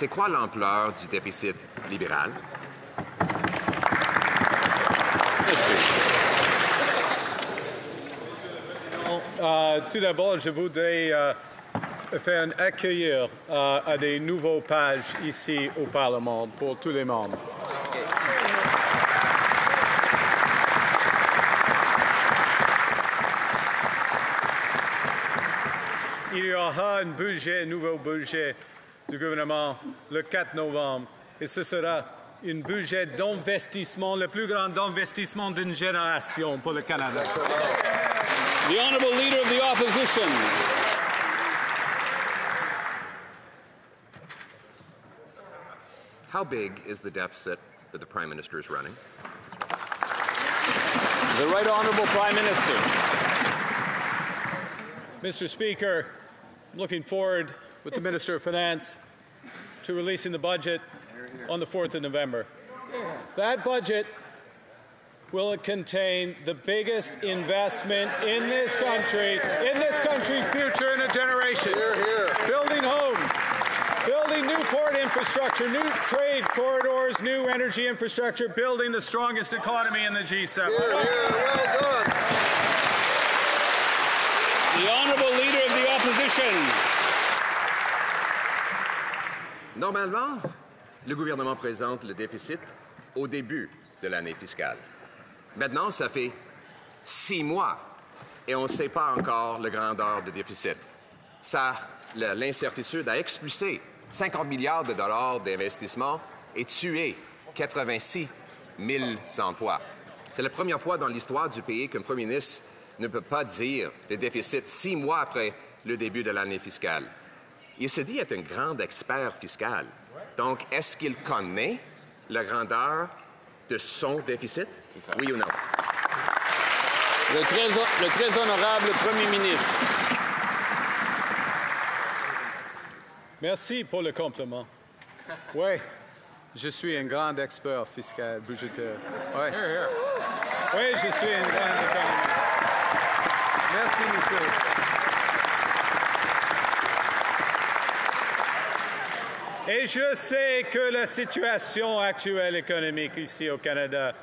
C'est quoi l'ampleur du déficit libéral? Tout d'abord, je voudrais faire un accueillir à des nouveaux pages ici au Parlement pour tous les membres. Il y aura un nouveau budget du gouvernement le 4 novembre et ce sera un budget d'investissement, le plus grand investissement d'une génération pour le Canada. The Honourable Leader of the Opposition. How big is the deficit that the Prime Minister is running? The Right Honourable Prime Minister. Mr. Speaker, I'm looking forward with the Minister of Finance to releasing the budget on the 4th of November. That budget will contain the biggest investment in this country's future in a generation. Hear, hear. Building homes, building new port infrastructure, new trade corridors, new energy infrastructure, building the strongest economy in the G7. Hear, hear. Well done. The Honourable Leader of the Opposition. Normalement, le gouvernement présente le déficit au début de l'année fiscale. Maintenant, ça fait 6 mois et on ne sait pas encore la grandeur du déficit. L'incertitude a expulsé 50 milliards de dollars d'investissements et tué 86 000 emplois. C'est la première fois dans l'histoire du pays qu'un premier ministre ne peut pas dire le déficit 6 mois après le début de l'année fiscale. Il se dit être un grand expert fiscal. Donc, est-ce qu'il connaît la grandeur de son déficit? Oui ou non? Le très honorable Premier ministre. Merci pour le compliment. Oui, je suis un grand expert fiscal, budgétaire. Oui, oui, je suis un grand économiste. Merci, monsieur. Et je sais que la situation actuelle économique ici au Canada,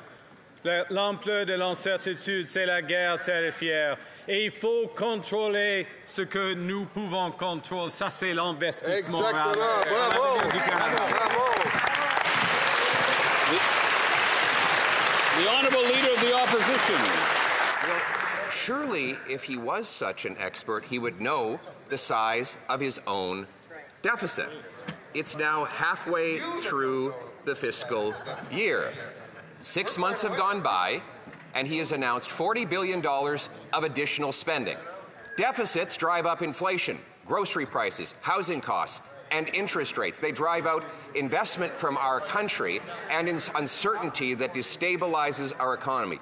l'ampleur de l'incertitude, c'est la guerre tarifaire. Et il faut contrôler ce que nous pouvons contrôler. Ça, c'est l'investissement. Exactement. Bravo. Bravo. The Honourable Leader of the Opposition. Well, surely, if he was such an expert, he would know the size of his own deficit. It's now halfway through the fiscal year. 6 months have gone by, and he has announced $40 billion of additional spending. Deficits drive up inflation, grocery prices, housing costs, and interest rates. They drive out investment from our country and uncertainty that destabilizes our economy.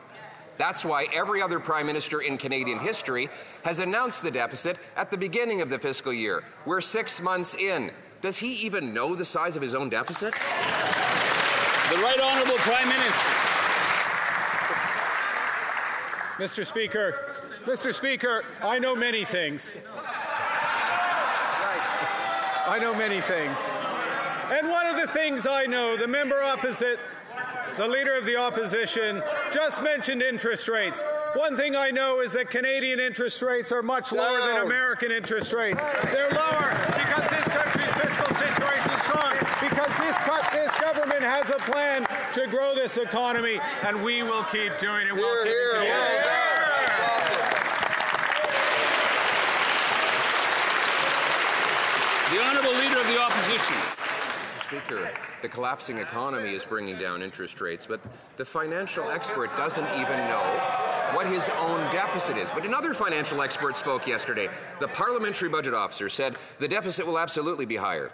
That's why every other Prime Minister in Canadian history has announced the deficit at the beginning of the fiscal year. We're 6 months in. Does he even know the size of his own deficit? The Right Honourable Prime Minister. Mr. Speaker, I know many things. I know many things. And one of the things I know, the member opposite, the Leader of the Opposition, just mentioned interest rates. One thing I know is that Canadian interest rates are much lower than American interest rates. They're lower because this country's fiscal situation is strong, because this government has a plan to grow this economy, and we will keep doing it. We'll keep it. The Honourable Leader of the Opposition. Speaker, the collapsing economy is bringing down interest rates, but the financial expert doesn't even know what his own deficit is. But another financial expert spoke yesterday. The parliamentary budget officer said the deficit will absolutely be higher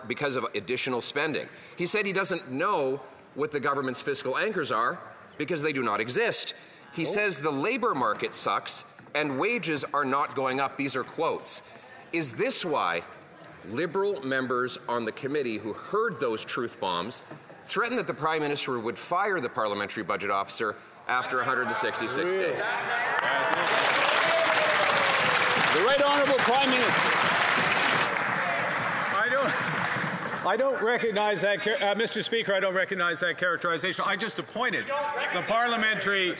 because of additional spending. He said he doesn't know what the government's fiscal anchors are because they do not exist. He says the labor market sucks and wages are not going up. These are quotes. Is this why Liberal members on the committee who heard those truth bombs threatened that the Prime Minister would fire the parliamentary budget officer after 166 days? The Right Honourable Prime Minister. I don't recognize that, Mr. Speaker. I don't recognize that characterization. I just appointed the parliamentary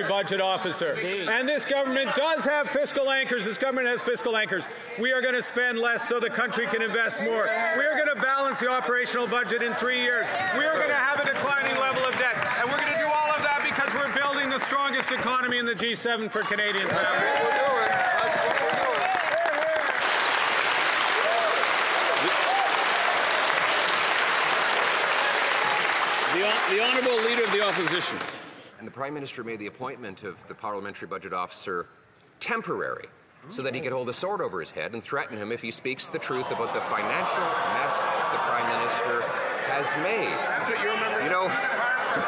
budget officer, and this government does have fiscal anchors. This government has fiscal anchors. We are going to spend less so the country can invest more. We are going to balance the operational budget in 3 years. We are going to have a declining level of debt, and we're going to do all of that because we're building the strongest economy in the G7 for Canadian families. That's what we're doing. That's what we're doing. The Honourable Leader of the Opposition. And the Prime Minister made the appointment of the parliamentary budget officer temporary, so that he could hold a sword over his head and threaten him if he speaks the truth about the financial mess the Prime Minister has made. That's what you remember. You know,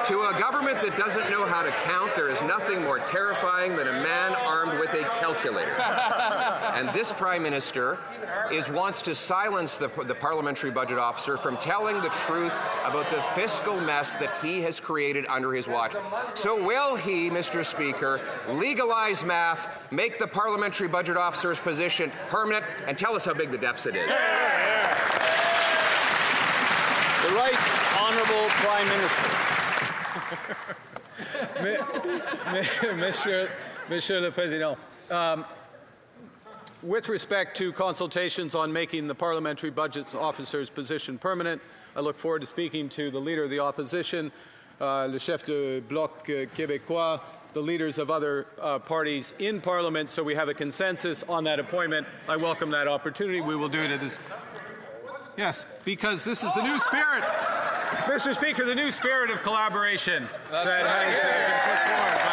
to a government that doesn't know how to count, there is nothing more terrifying than a man armed with a calculator. And this Prime Minister wants to silence the parliamentary budget officer from telling the truth about the fiscal mess that he has created under his watch. So will he, Mr. Speaker, legalize math, make the parliamentary budget officer's position permanent, and tell us how big the deficit is? The Right Honourable Prime Minister. Monsieur le Président, with respect to consultations on making the parliamentary budget officer's position permanent, I look forward to speaking to the Leader of the Opposition, le chef de bloc québécois, the leaders of other parties in Parliament, so we have a consensus on that appointment. I welcome that opportunity. We will do it at this. Yes, because this is the new spirit, Mr. Speaker, the new spirit of collaboration that has been put forward.